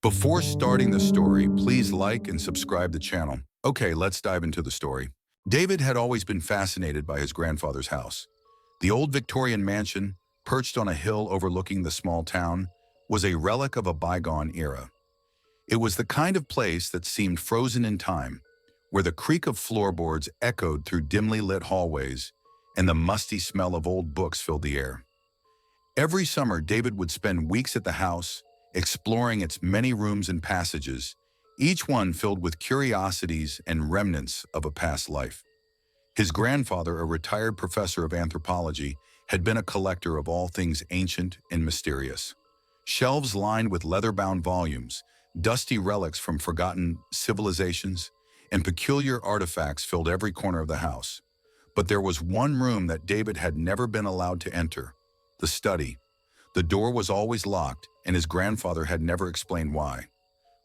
Before starting the story, please like and subscribe the channel. Okay, let's dive into the story. David had always been fascinated by his grandfather's house. The old Victorian mansion, perched on a hill overlooking the small town, was a relic of a bygone era. It was the kind of place that seemed frozen in time, where the creak of floorboards echoed through dimly lit hallways and the musty smell of old books filled the air. Every summer, David would spend weeks at the house, exploring its many rooms and passages, each one filled with curiosities and remnants of a past life. His grandfather, a retired professor of anthropology, had been a collector of all things ancient and mysterious. Shelves lined with leather-bound volumes, dusty relics from forgotten civilizations, and peculiar artifacts filled every corner of the house. But there was one room that David had never been allowed to enter: the study. The door was always locked, and his grandfather had never explained why.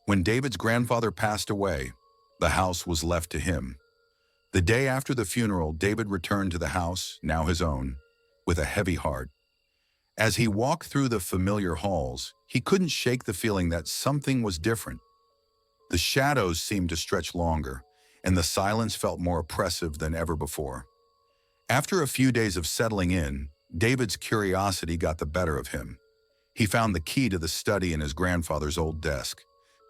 When David's grandfather passed away, the house was left to him. The day after the funeral, David returned to the house, now his own, with a heavy heart. As he walked through the familiar halls, he couldn't shake the feeling that something was different. The shadows seemed to stretch longer, and the silence felt more oppressive than ever before. After a few days of settling in, David's curiosity got the better of him. He found the key to the study in his grandfather's old desk,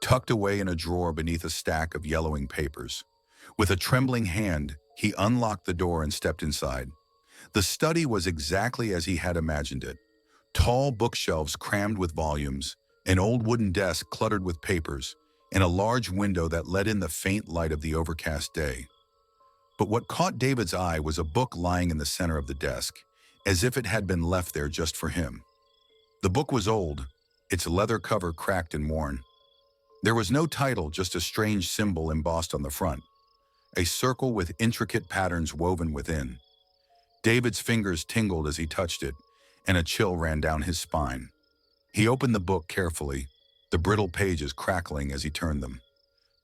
tucked away in a drawer beneath a stack of yellowing papers. With a trembling hand, he unlocked the door and stepped inside. The study was exactly as he had imagined it. Tall bookshelves crammed with volumes, an old wooden desk cluttered with papers, and a large window that let in the faint light of the overcast day. But what caught David's eye was a book lying in the center of the desk, as if it had been left there just for him. The book was old, its leather cover cracked and worn. There was no title, just a strange symbol embossed on the front, a circle with intricate patterns woven within. David's fingers tingled as he touched it, and a chill ran down his spine. He opened the book carefully, the brittle pages crackling as he turned them.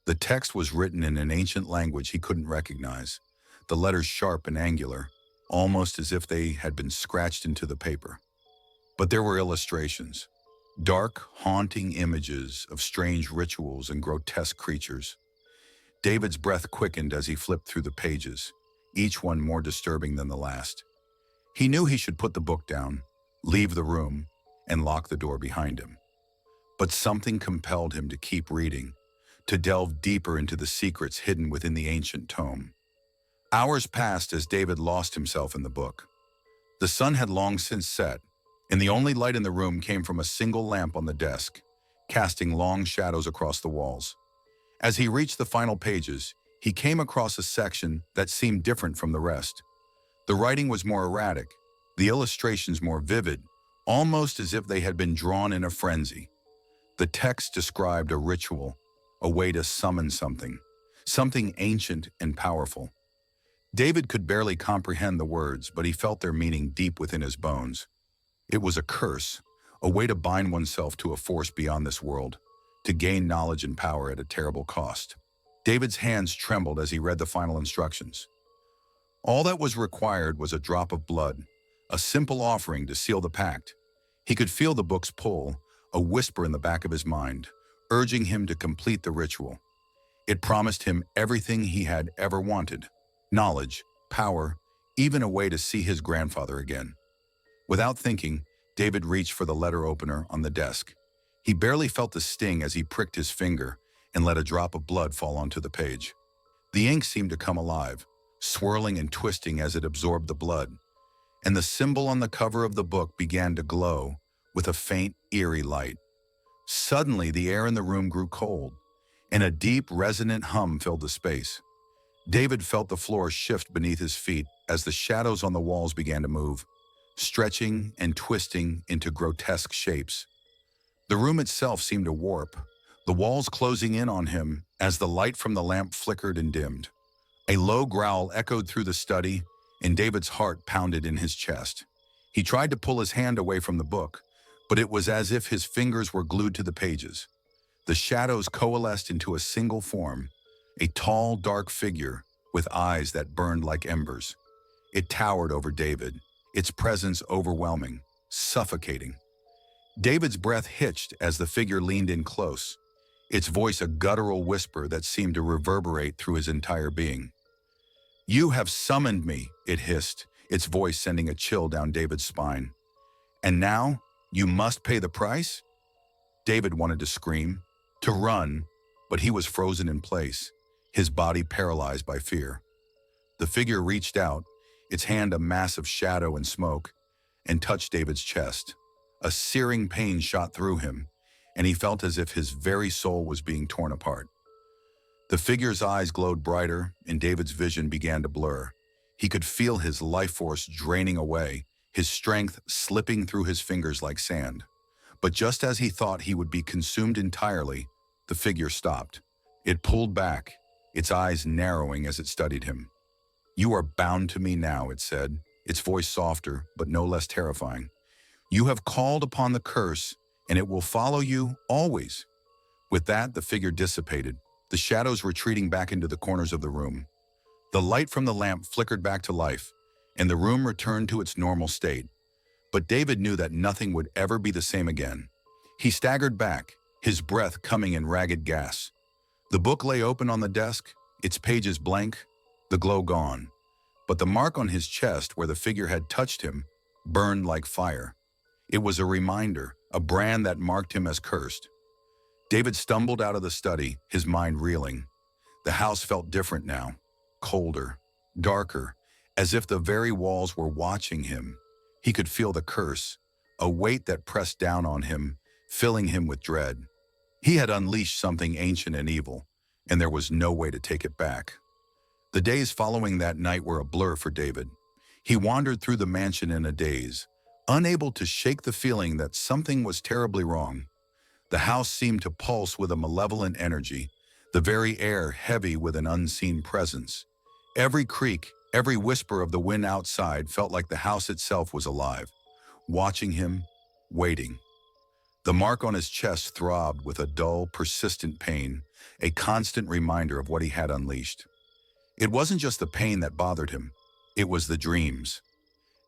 The text was written in an ancient language he couldn't recognize, the letters sharp and angular, almost as if they had been scratched into the paper. But there were illustrations, dark, haunting images of strange rituals and grotesque creatures. David's breath quickened as he flipped through the pages, each one more disturbing than the last. He knew he should put the book down, leave the room, and lock the door behind him. But something compelled him to keep reading, to delve deeper into the secrets hidden within the ancient tome. Hours passed as David lost himself in the book. The sun had long since set, and the only light in the room came from a single lamp on the desk, casting long shadows across the walls. As he reached the final pages, he came across a section that seemed different from the rest. The writing was more erratic, the illustrations more vivid, almost as if they had been drawn in a frenzy. The text described a ritual, a way to summon something ancient and powerful. David could barely comprehend the words, but he felt their meaning deep within his bones. It was a curse, a way to bind oneself to a force beyond this world, to gain knowledge and power at a terrible cost. David's hands trembled as he read the final instructions. All that was required was a drop of blood, a simple offering to seal the pact. He could feel the book's pull, a whisper in the back of his mind, urging him to complete the ritual. It promised him everything he had ever wanted: knowledge, power, even a way to see his grandfather again. Without thinking, David reached for the letter opener on the desk. He barely felt the sting as he pricked his finger and let a drop of blood fall onto the page. The ink seemed to come alive, swirling and twisting as it absorbed the blood, and the symbol on the cover of the book began to glow with a faint, eerie light. Suddenly, the air in the room grew cold, and a deep, resonant hum filled the space. David felt the floor shift beneath his feet as the shadows on the walls began to move, stretching and twisting into grotesque shapes. The room itself seemed to warp, the walls closing in on him as the light from the lamp flickered and dimmed. A low growl echoed through the study, and David's heart pounded in his chest. He tried to pull his hand away from the book, but it was as if his fingers were glued to the pages. The shadows coalesced into a single form, a tall, dark figure with eyes that burned like embers. It towered over David, its presence overwhelming, suffocating. David's breath hitched as the figure leaned in close, its voice a guttural whisper that seemed to reverberate through his entire being. "You have summoned me," it hissed, its voice sending a chill down David's spine. "And now, you must pay the price?" David wanted to scream, to run, but he was frozen in place, his body paralyzed by fear. The figure reached out, its hand a mass of shadow and smoke, and touched David's chest. A searing pain shot through him, and he felt as if his very soul was being torn apart. The figure's eyes glowed brighter, and David's vision began to blur. He could feel his life force draining away, his strength slipping through his fingers like sand. But just as he thought he would be consumed entirely, the figure stopped. It pulled back, its eyes narrowing as it studied him. "You are bound to me now," it said, its voice softer but no less terrifying. "You have called upon the curse, and it will follow you always." With that, the figure dissipated, the shadows retreating back into the corners of the room. The light from the lamp flickered back to life, and the room returned to its normal state. But David knew that nothing would ever be the same again. He staggered back, his breath coming in ragged gasps. The book lay open on the desk, its pages blank, the glow gone. But the mark on his chest where the figure had touched him burned like fire. It was a reminder, a brand that marked him as cursed. David stumbled out of the study, his mind reeling. The house felt different now, colder, darker, as if the very walls were watching him. He could feel the curse, a weight that pressed down on him, filling him with dread. He had unleashed something ancient and evil, and there was no way to take it back. The days following that night were a blur for David. He wandered through the mansion in a daze, unable to shake the feeling that something was terribly wrong. The house seemed to pulse with a malevolent energy, the very air heavy with an unseen presence. Every creak, every whisper of the wind outside felt like the house itself was alive, watching him, waiting. The mark on his chest throbbed with a dull, persistent pain, a constant reminder of what he had unleashed. It wasn't just the pain that bothered him, it was the dreams.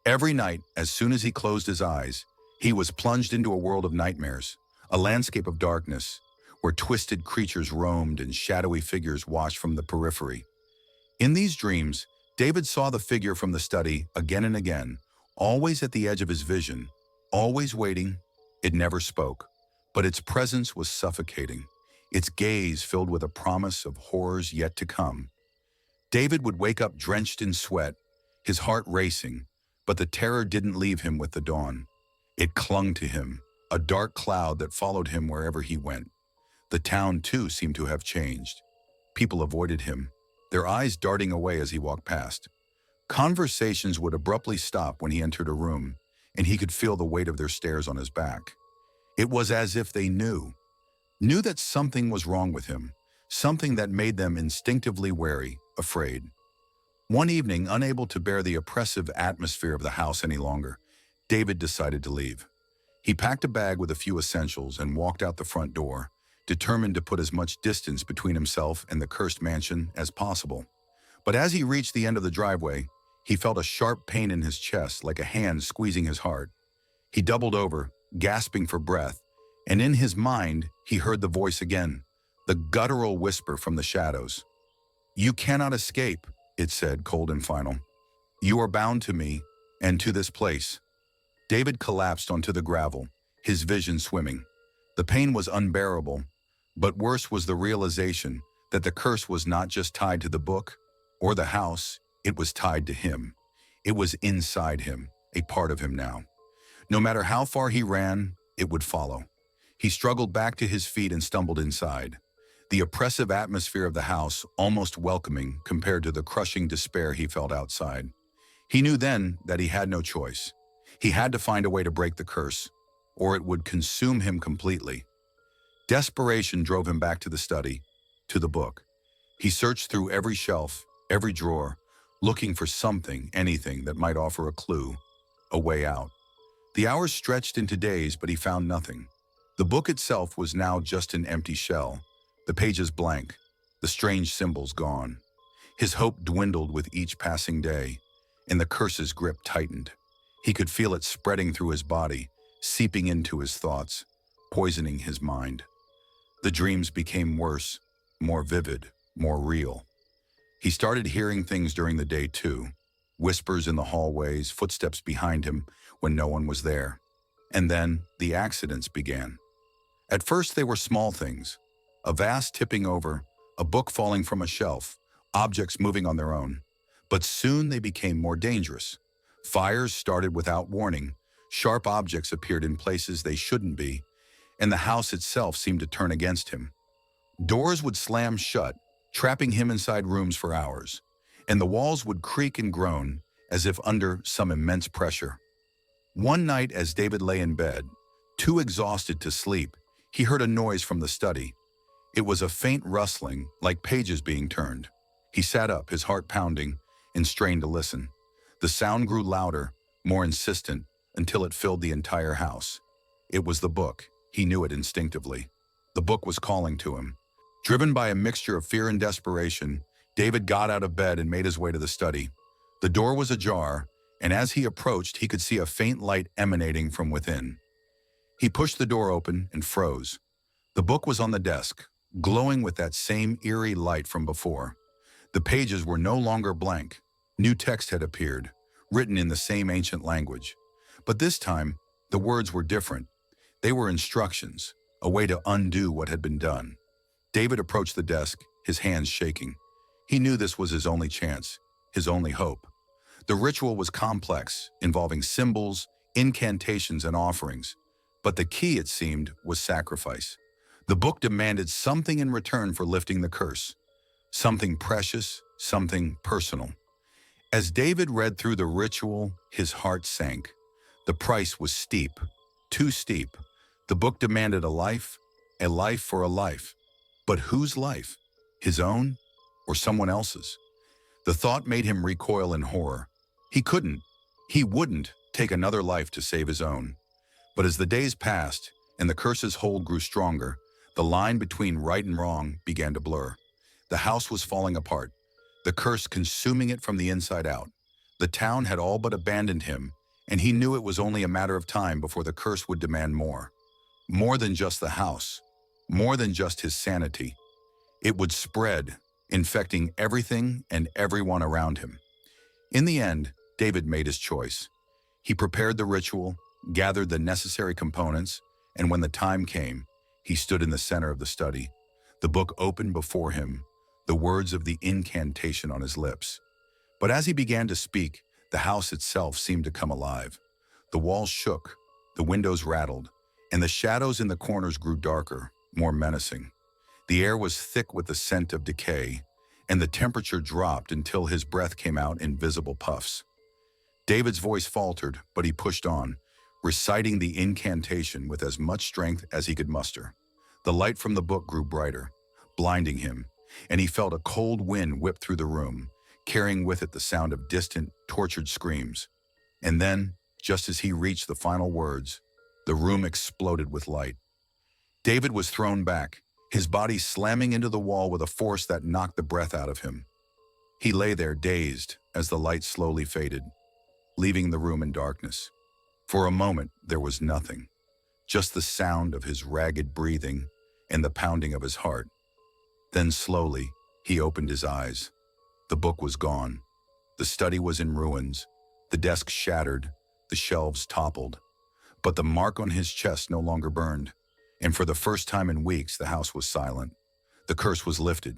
Every night, as soon as he closed his eyes, he was plunged into a world of nightmares, a landscape of darkness, where twisted creatures roamed and shadowy figures watched from the periphery. In these dreams, David saw the figure from the study again and again, always at the edge of his vision, always waiting. It never spoke, but its presence was suffocating, its gaze filled with a promise of horrors yet to come. David would wake up drenched in sweat, his heart racing, but the terror didn't leave him with the dawn. It clung to him, a dark cloud that followed him wherever he went. The town, too, seemed to have changed. People avoided him, their eyes darting away as he walked past. Conversations would abruptly stop when he entered a room, and he could feel the weight of their stares on his back. It was as if they knew that something was wrong with him, something that made them instinctively wary, afraid. One evening, unable to bear the oppressive atmosphere of the house any longer, David decided to leave. He packed a bag with a few essentials and walked out the front door, determined to put as much distance between himself and the cursed mansion as possible. But as he reached the end of the driveway, he felt a sharp pain in his chest, like a hand squeezing his heart. He doubled over, gasping for breath, and in his mind, he heard the voice again, the guttural whisper from the shadows. "You cannot escape," it said, cold and final. "You are bound to me and to this place." David collapsed onto the gravel, his vision swimming. The pain was unbearable, but worse was the realization that the curse was not just tied to the book or the house, it was tied to him. It was inside him, a part of him now. No matter how far he ran, it would follow. He struggled back to his feet and stumbled inside. The oppressive atmosphere of the house, almost welcoming compared to the crushing despair he felt outside. He knew then that he had no choice. He had to find a way to break the curse, or it would consume him completely. Desperation drove him back to the study, to the book. He searched through every shelf, every drawer, looking for something, anything that might offer a clue, a way out. The hours stretched into days, but he found nothing. The book itself was now just an empty shell, the pages blank, the strange symbols gone. His hope dwindled with each passing day, and the curse's grip tightened. He could feel it spreading through his body, seeping into his thoughts, poisoning his mind. The dreams became worse, more vivid, more real. He started hearing things during the day too, whispers in the hallways, footsteps behind him when no one was there. And then the accidents began. At first they were small things, a vase tipping over, a book falling from a shelf, objects moving on their own. But soon they became more dangerous. Fires started without warning, sharp objects appeared in places they shouldn't be, and the house itself seemed to turn against him. Doors would slam shut, trapping him inside rooms for hours, and the walls would creak and groan as if under some immense pressure. One night as David lay in bed, too exhausted to sleep, he heard a noise from the study. It was a faint rustling, like pages being turned. He sat up, his heart pounding, and strained to listen. The sound grew louder, more insistent, until it filled the entire house. It was the book. He knew it instinctively. The book was calling to him. Driven by a mixture of fear and desperation, David got out of bed and made his way to the study. The door was ajar, and as he approached, he could see a faint light emanating from within. He pushed the door open and froze. The book was on the desk, glowing with that same eerie light from before. The pages were no longer blank. New text had appeared, written in the same ancient language. But this time, the words were different. They were instructions, a way to undo what had been done. David approached the desk, his hands shaking. He knew this was his only chance, his only hope. The ritual was complex, involving symbols, incantations, and offerings. But the key, it seemed, was sacrifice. The book demanded something in return for lifting the curse. Something precious, something personal. As David read through the ritual, his heart sank. The price was steep, too steep. The book demanded a life for a life. But whose life? His own or someone else's? The thought made him recoil in horror. He wouldn't take another life to save his own. But as the days passed and the curse's hold grew stronger, the line between right and wrong began to blur. The house was falling apart, the curse consuming it from the inside out. The town had all but abandoned him, and he knew it was only a matter of time before the curse would demand more. More than just the house, more than just his sanity. It would spread, infecting everything and everyone around him. In the end, David made his choice. He prepared the ritual, gathered the necessary components, and when the time came, he stood in the center of the study. The book opened before him, the words of the incantation on his lips. But as he began to speak, the house itself seemed to come alive. The walls shook, the windows rattled, and the shadows in the corners grew darker, more menacing. The air was thick with the scent of decay, and the temperature dropped until his breath came out in visible puffs. David's voice faltered, but he pushed on, reciting the incantation with as much strength as he could muster. The light from the book grew brighter, blinding him, and he felt a cold wind whip through the room, carrying with it the sound of distant, tortured screams. And then, just as he reached the final words, the room exploded with light. David was thrown back, his body slamming into the wall with a force that knocked the breath out of him. He lay there dazed as the light slowly faded, leaving the room in darkness. For a moment, there was nothing, just the sound of his ragged breathing and the pounding of his heart. Then slowly, he opened his eyes. The book was gone. The study was in ruins, the desk shattered, the shelves toppled. But the mark on his chest no longer burned, and for the first time in weeks, the house was silent. The curse was lifted.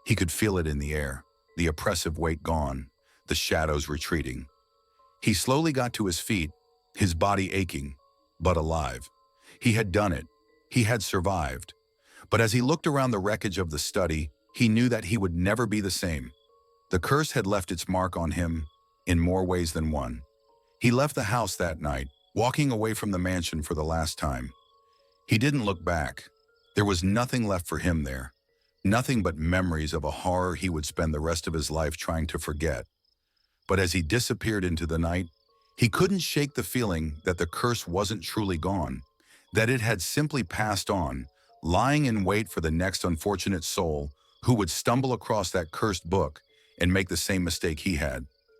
He could feel it in the air, the oppressive weight gone, the shadows retreating. He slowly got to his feet, his body aching, but alive. He had done it. He had survived. But as he looked around the wreckage of the study, he knew that he would never be the same. The curse had left its mark on him in more ways than one. He left the house that night, walking away from the mansion for the last time. He didn't look back. There was nothing left for him there. Nothing but memories of a horror he would spend the rest of his life trying to forget. But as he disappeared into the night, he couldn't shake the feeling that the curse wasn't truly gone, that it had simply passed on, lying in wait for the next unfortunate soul who would stumble across that cursed book and make the same mistake he had.